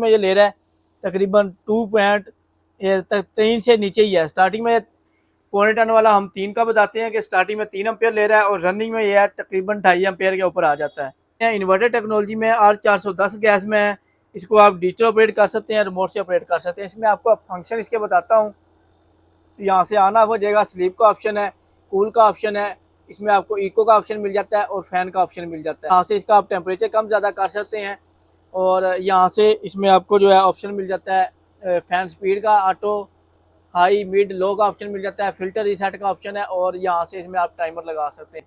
में ये ले रहा है तकरीबन 2.3 से नीचे ही है। स्टार्टिंग में पौने टन वाला हम 3 का बताते हैं कि स्टार्टिंग में 3 एम्पेयर ले रहा है और रनिंग में ये है तकरीबन 2.5 एम्पेयर के ऊपर आ जाता है। इन्वर्टर टेक्नोलॉजी में R410 गैस में है। इसको आप डिजिटल ऑपरेट कर सकते हैं, रिमोट से ऑपरेट कर सकते हैं। इसमें आपको फंक्शन इसके बताता हूँ। तो यहाँ से ऑन ऑफ हो जाएगा, स्लीप का ऑप्शन है, कूल का ऑप्शन है, इसमें आपको इको का ऑप्शन मिल जाता है और फैन का ऑप्शन मिल जाता है। यहाँ से इसका आप टेम्परेचर कम ज़्यादा कर सकते हैं और यहाँ से इसमें आपको जो है ऑप्शन मिल जाता है फैन स्पीड का, ऑटो, हाई, मिड, लो का ऑप्शन मिल जाता है, फिल्टर रीसेट का ऑप्शन है और यहाँ से इसमें आप टाइमर लगा सकते हैं।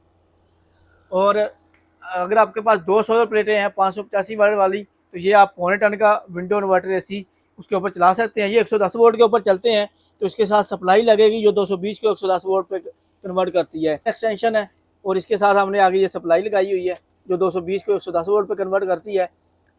और अगर आपके पास 2 सोलर प्लेटें हैं 585 वाट वाली, तो ये आप पौने टन का विंडो इन्वर्टर एसी उसके ऊपर चला सकते हैं। ये 110 वोल्ट के ऊपर चलते हैं, तो इसके साथ सप्लाई लगेगी जो 220 को 110 वोल्ट पे कन्वर्ट करती है। एक्सटेंशन है और इसके साथ हमने आगे ये सप्लाई लगाई हुई है जो 220 को 110 वोल्ट पे कन्वर्ट करती है।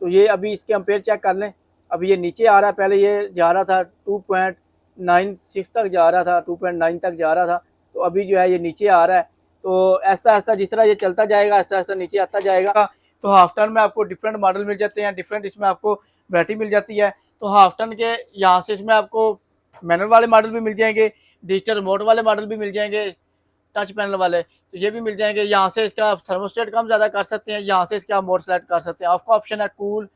तो ये अभी इसके एम्पेयर चेक कर लें। अभी ये नीचे आ रहा है, पहले ये जा रहा था 2.96 तक जा रहा था, 2.9 तक जा रहा था, तो अभी जो है ये नीचे आ रहा है। तो ऐसा ऐसा जिस तरह ये चलता जाएगा ऐसा ऐसा नीचे आता जाएगा। तो हाफ टन में आपको डिफरेंट मॉडल मिल जाते हैं, डिफरेंट इसमें आपको वैरायटी मिल जाती है। तो हाफ टन के यहाँ से इसमें आपको मैनुअल वाले मॉडल भी मिल जाएंगे, डिजिटल रिमोट वाले मॉडल भी मिल जाएंगे, टच पैनल वाले तो ये भी मिल जाएंगे। यहाँ से इसका आप थर्मोस्टेट कम ज़्यादा कर सकते हैं, यहाँ से इसका आप मोड सेलेक्ट कर सकते हैं। ऑफ का ऑप्शन है, कूल,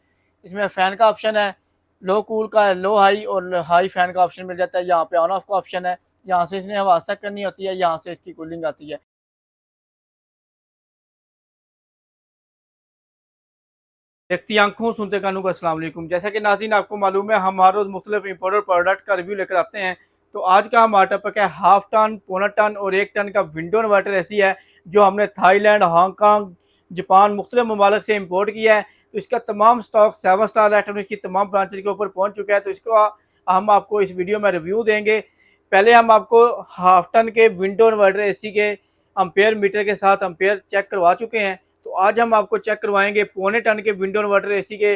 इसमें फ़ैन का ऑप्शन है, लो कूल का है, लो हाई और हाई फ़ैन का ऑप्शन मिल जाता है। यहाँ पे ऑन ऑफ का ऑप्शन है, यहाँ से इसने हवा सेट करनी होती है, यहाँ से इसकी कूलिंग आती है। देखती आंखों सुनते कानों का अस्सलाम वालेकुम। जैसा कि नाज़रीन आपको मालूम है हम हर रोज़ मुख्तलिफ इंपोर्टेड प्रोडक्ट का रिव्यू लेकर आते हैं। तो आज का हमारा टॉपिक है हाफ टन, पौना टन और 1 टन का विंडो इन्वर्टर ऐसी है जो हमने थाईलैंड, हांगकॉन्ग, जापान मुख्तलिफ ममालिक से इम्पोर्ट किया है। तो इसका तमाम स्टॉक 7 स्टार इलेक्ट्रॉनिक्स की तमाम ब्रांचेज के ऊपर पहुँच चुका है। तो इसको हम आपको इस वीडियो में रिव्यू देंगे। पहले हम आपको हाफ टन के विंडो इन्वर्टर एसी के अम्पेयर मीटर के साथ अम्पेयर चेक करवा चुके हैं। तो आज हम आपको चेक करवाएंगे पौने टन के विंडो इन्वर्टर एसी के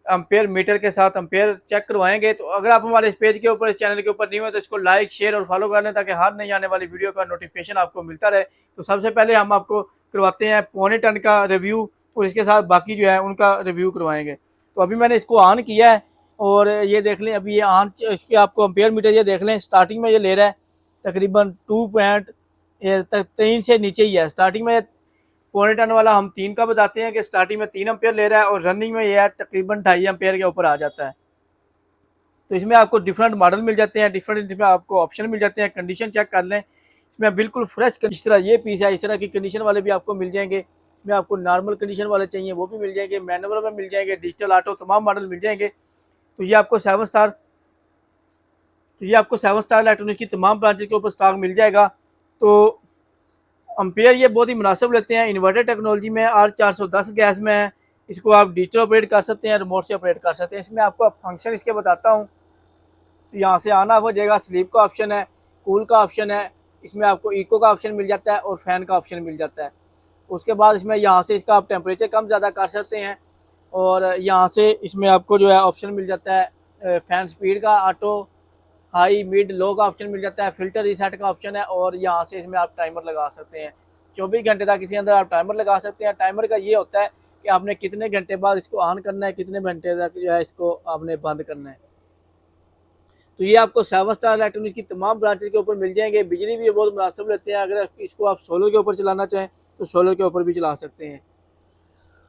अम्पेयर मीटर के साथ अम्पेयर चेक करवाएंगे। तो अगर आप हमारे इस पेज के ऊपर, इस चैनल के ऊपर नहीं हो तो इसको लाइक, शेयर और फॉलो कर लें ताकि हर नई आने वाली वीडियो का नोटिफिकेशन आपको मिलता रहे। तो सबसे पहले हम आपको करवाते हैं पौने टन का रिव्यू और इसके साथ बाकी जो है उनका रिव्यू करवाएंगे। तो अभी मैंने इसको ऑन किया है और ये देख लें, अभी ये ऑन, इसके आपको अम्पेयर मीटर ये देख लें। स्टार्टिंग में ये ले रहा है तकरीबन 2.3 से नीचे ही है। स्टार्टिंग में पौने टन वाला हम 3 का बताते हैं कि स्टार्टिंग में 3 एम्पेयर ले रहा है और रनिंग में ये है तकरीबन 2.5 एम्पेयर के ऊपर आ जाता है। तो इसमें आपको डिफरेंट मॉडल मिल जाते हैं, डिफरेंट इसमें आपको ऑप्शन मिल जाते हैं। कंडीशन चेक कर लें, इसमें बिल्कुल फ्रेश, इस तरह ये पीस है, इस तरह की कंडीशन वाले भी आपको मिल जाएंगे। इसमें आपको नॉर्मल कंडीशन वाले चाहिए वो भी मिल जाएंगे, मैनुअल में मिल जाएंगे, डिजिटल, ऑटो तमाम मॉडल मिल जाएंगे। तो ये आपको 7 स्टार इलेक्ट्रॉनिक्स की तमाम ब्रांचेज के ऊपर स्टॉक मिल जाएगा। तो अम्पेयर ये बहुत ही मुनासिब लेते हैं। इन्वर्टर टेक्नोलॉजी में R410 गैस में है। इसको आप डिजिटल ऑपरेट कर सकते हैं, रिमोट से ऑपरेट कर सकते हैं। इसमें आपको फंक्शन इसके बताता हूँ। तो यहाँ से ऑन ऑफ हो जाएगा, स्लीप का ऑप्शन है, कूल का ऑप्शन है, इसमें आपको इको का ऑप्शन मिल जाता है और फैन का ऑप्शन मिल जाता है। उसके बाद इसमें यहाँ से इसका आप टेम्परेचर कम ज़्यादा कर सकते हैं और यहाँ से इसमें आपको जो है ऑप्शन मिल जाता है फैन स्पीड का, ऑटो, हाई, मिड, लो का ऑप्शन मिल जाता है, फिल्टर रीसेट का ऑप्शन है और यहाँ से इसमें आप टाइमर लगा सकते हैं। 24 घंटे तक इसके अंदर आप टाइमर लगा सकते हैं। टाइमर का ये होता है कि आपने कितने घंटे बाद इसको ऑन करना है, कितने घंटे तक जो है इसको आपने बंद करना है। तो ये आपको 7 स्टार इलेक्ट्रॉनिक्स की तमाम ब्रांचेज के ऊपर मिल जाएंगे। बिजली भी ये बहुत मुनासिब लेते हैं। अगर इसको आप सोलर के ऊपर चलाना चाहें तो सोलर के ऊपर भी चला सकते हैं।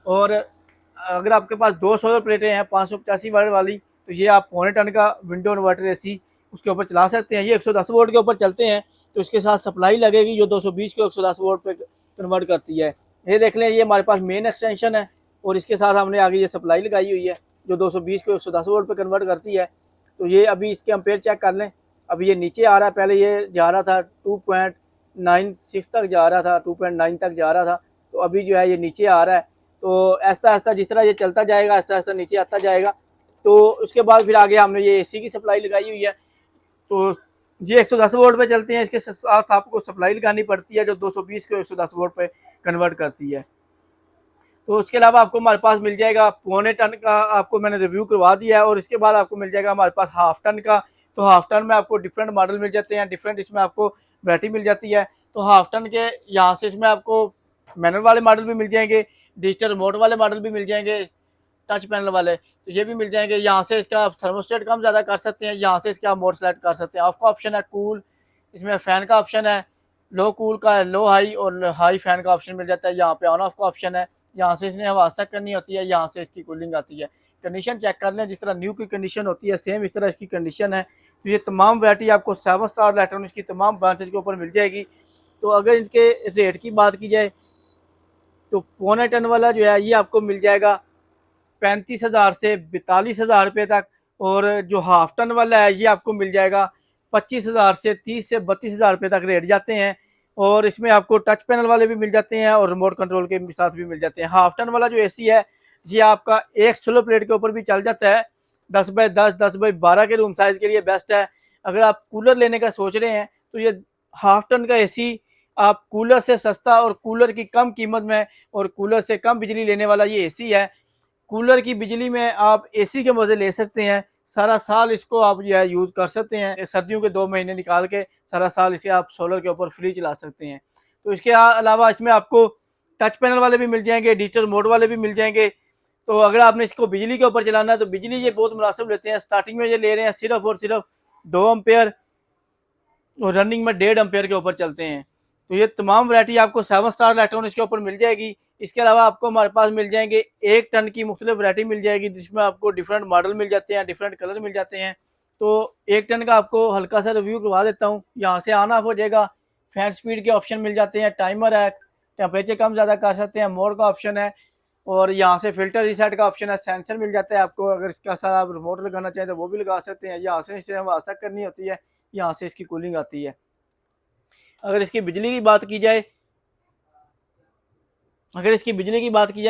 और अगर आपके पास 2 सोलर प्लेटें हैं 585 वाट वाली, तो ये आप पौने टन का विंडो इन्वर्टर एसी उसके ऊपर चला सकते हैं। ये 110 वोल्ट के ऊपर चलते हैं, तो इसके साथ सप्लाई लगेगी जो 220 को 110 वोल्ट पे कन्वर्ट करती है। ये देख लें, ये हमारे पास मेन एक्सटेंशन है और इसके साथ हमने आगे ये सप्लाई लगाई हुई है जो 220 को 110 वोल्ट पे कन्वर्ट करती है। तो ये अभी इसके अम्पेयर चेक कर लें। अभी ये नीचे आ रहा है, पहले ये जा रहा था 2.96 तक जा रहा था, 2.9 तक जा रहा था, तो अभी जो है ये नीचे आ रहा है। तो ऐसा ऐसा जिस तरह ये चलता जाएगा ऐसा ऐसा नीचे आता जाएगा। तो उसके बाद फिर आगे हमने ये एसी की सप्लाई लगाई हुई है। तो ये 110 वोल्ट पे चलते हैं, इसके साथ आपको सप्लाई लगानी पड़ती है जो 220 को 110 वोल्ट पे कन्वर्ट करती है। तो उसके अलावा आपको हमारे पास मिल जाएगा पौने टन का, आपको मैंने रिव्यू करवा दिया है। और इसके बाद आपको मिल जाएगा हमारे पास हाफ टन का। तो हाफ टन में आपको डिफरेंट मॉडल मिल जाते हैं, डिफरेंट इसमें आपको वैरायटी मिल जाती है। तो हाफ टन के यहाँ से इसमें आपको मैनुअल वाले मॉडल भी मिल जाएंगे, डिजिटल रिमोट वाले मॉडल भी मिल जाएंगे, टच पैनल वाले, तो ये भी मिल जाएंगे। यहाँ से इसका थर्मोस्टेट कम ज़्यादा कर सकते हैं, यहाँ से इसका मोड सेलेक्ट कर सकते हैं। ऑफ का ऑप्शन है, कूल, इसमें फ़ैन का ऑप्शन है, लो कूल का, लो हाई और हाई फ़ैन का ऑप्शन मिल जाता है। यहाँ पे ऑन ऑफ का ऑप्शन है, यहाँ से इसने हवा सक करनी होती है, यहाँ से इसकी कूलिंग आती है। कंडीशन चेक कर लें, जिस तरह न्यू की कंडीशन होती है सेम इस तरह इसकी कंडीशन है। तो ये तमाम वैरायटी आपको 7 स्टार इलेक्ट्रॉनिक्स की तमाम ब्रांचेज के ऊपर मिल जाएगी। तो अगर इनके रेट की बात की जाए तो पौने टन वाला जो है ये आपको मिल जाएगा 35,000 से 42,000 रुपये तक, और जो हाफ टन वाला है ये आपको मिल जाएगा 25,000 से 30 से 32,000 रुपये तक रेट जाते हैं। और इसमें आपको टच पैनल वाले भी मिल जाते हैं और रिमोट कंट्रोल के साथ भी मिल जाते हैं। हाफ टन वाला जो एसी है ये आपका एक सोलर प्लेट के ऊपर भी चल जाता है, 10x10 10x12 के रूम साइज़ के लिए बेस्ट है। अगर आप कूलर लेने का सोच रहे हैं तो ये हाफ टन का एसी आप कूलर से सस्ता और कूलर की कम कीमत में और कूलर से कम बिजली लेने वाला ये एसी है। कूलर की बिजली में आप एसी के मज़े ले सकते हैं, सारा साल इसको आप जो है यूज़ कर सकते हैं। सर्दियों के 2 महीने निकाल के सारा साल इसे आप सोलर के ऊपर फ्री चला सकते हैं। तो इसके अलावा इसमें आपको टच पैनल वाले भी मिल जाएंगे, डिजिटल मोड वाले भी मिल जाएंगे। तो अगर आपने इसको बिजली के ऊपर चलाना है तो बिजली ये बहुत मुनासिब लेते हैं। स्टार्टिंग में ये ले रहे हैं सिर्फ और सिर्फ 2 एम्पेयर और रनिंग में 1.5 एम्पेयर के ऊपर चलते हैं। तो ये तमाम वैरायटी आपको 7 स्टार इलेक्ट्रॉनिक्स के ऊपर मिल जाएगी। इसके अलावा आपको हमारे पास मिल जाएंगे 1 टन की मुख्तलिफ वैरायटी मिल जाएगी, जिसमें आपको डिफरेंट मॉडल मिल जाते हैं, डिफरेंट कलर मिल जाते हैं। तो 1 टन का आपको हल्का सा रिव्यू करवा देता हूँ। यहाँ से ऑन ऑफ हो जाएगा, फैन स्पीड के ऑप्शन मिल जाते हैं, टाइमर है, टेम्परेचर कम ज़्यादा कर सकते हैं, मोड का ऑप्शन है, और यहाँ से फिल्टर रीसेट का ऑप्शन है, सेंसर मिल जाता है आपको। अगर इसका साथ आप रिमोट लगाना चाहें तो वो भी लगा सकते हैं। यहाँ से इसे हवा सक करनी होती है, यहाँ से इसकी कूलिंग आती है। अगर इसकी बिजली की बात की जाए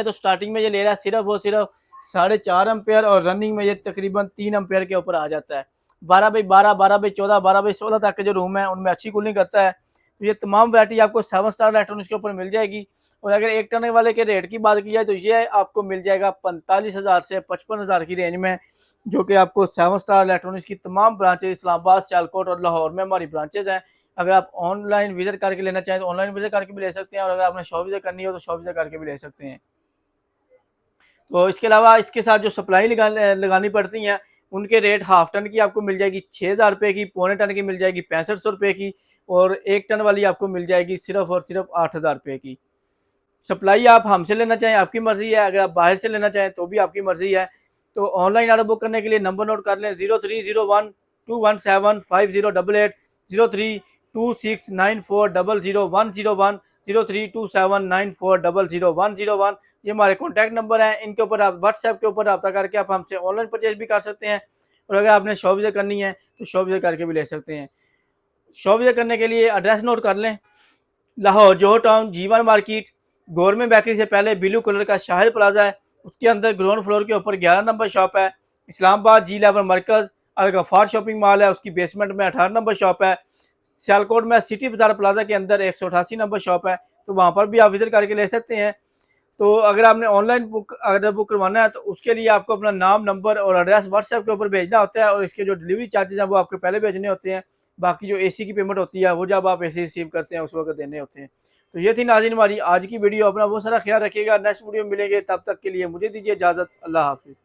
तो स्टार्टिंग में ये ले रहा है सिर्फ और सिर्फ 4.5 एम्पेयर और रनिंग में ये तकरीबन 3 एम्पेयर के ऊपर आ जाता है। 12x12, 12x14, 12x16 तक के जो रूम है उनमें अच्छी कूलिंग करता है। तो ये तमाम वैरायटी आपको 7 स्टार इलेक्ट्रॉनिक्स के ऊपर मिल जाएगी। और अगर 1 टन वाले के रेट की बात की जाए तो ये आपको मिल जाएगा 45,000 से 55,000 की रेंज में, जो कि आपको 7 स्टार इलेक्ट्रॉनिक्स की तमाम ब्रांचेज इस्लामाबाद, सियालकोट और लाहौर में हमारी ब्रांचेज हैं। अगर आप ऑनलाइन विजिट करके लेना चाहें तो ऑनलाइन विजिट करके भी ले सकते हैं, और अगर आपने शॉप विजिट करनी हो तो शॉप विजिट करके भी ले सकते हैं। तो इसके अलावा इसके साथ जो सप्लाई लगानी पड़ती हैं उनके रेट हाफ टन की आपको मिल जाएगी 6,000 रुपये की, पौने टन की मिल जाएगी 6500 रुपये की, और 1 टन वाली आपको मिल जाएगी सिर्फ और सिर्फ 8,000 रुपये की। सप्लाई आप हमसे लेना चाहें आपकी मर्ज़ी है, अगर आप बाहर से लेना चाहें तो भी आपकी मर्ज़ी है। तो ऑनलाइन ऑर्डर बुक करने के लिए नंबर नोट कर लें, 0301 217 5088, 032694000101, 032794000101। ये हमारे कॉन्टैक्ट नंबर हैं। इनके ऊपर आप व्हाट्सएप के ऊपर रब्ता करके आप हमसे ऑनलाइन परचेज भी कर सकते हैं, और अगर आपने शॉप विजिट करनी है तो शॉप विजिट करके भी ले सकते हैं। शॉप विजिट करने के लिए एड्रेस नोट कर लें, Lahore Johar town, G1 market, government bakery से पहले ब्लू कलर का शाहिद प्लाजा है, उसके अंदर ग्राउंड फ्लोर के ऊपर 11 नंबर शॉप है। इस्लामाबाद G11 मरकज़ अल गफ़ार शॉपिंग मॉल है, उसकी बेसमेंट में 18 नंबर शॉप है। सियालकोट में सिटी बाजार प्लाजा के अंदर 188 नंबर शॉप है, तो वहाँ पर भी आप विजिट करके ले सकते हैं। तो अगर आपने ऑनलाइन ऑर्डर बुक करवाना है तो उसके लिए आपको अपना नाम, नंबर और एड्रेस व्हाट्सएप के ऊपर भेजना होता है, और इसके जो डिलीवरी चार्जेस हैं वो आपको पहले भेजने होते हैं। बाकी जो एसी की पेमेंट होती है वो जब आप एसी रिसीव करते हैं उस वक्त देने होते हैं। तो ये थी नाज़रीन हमारी आज की वीडियो। अपना बहुत सारा ख्याल रखिएगा, नेक्स्ट वीडियो मिलेंगे, तब तक के लिए मुझे दीजिए इजाज़त। अल्लाह हाफिज़।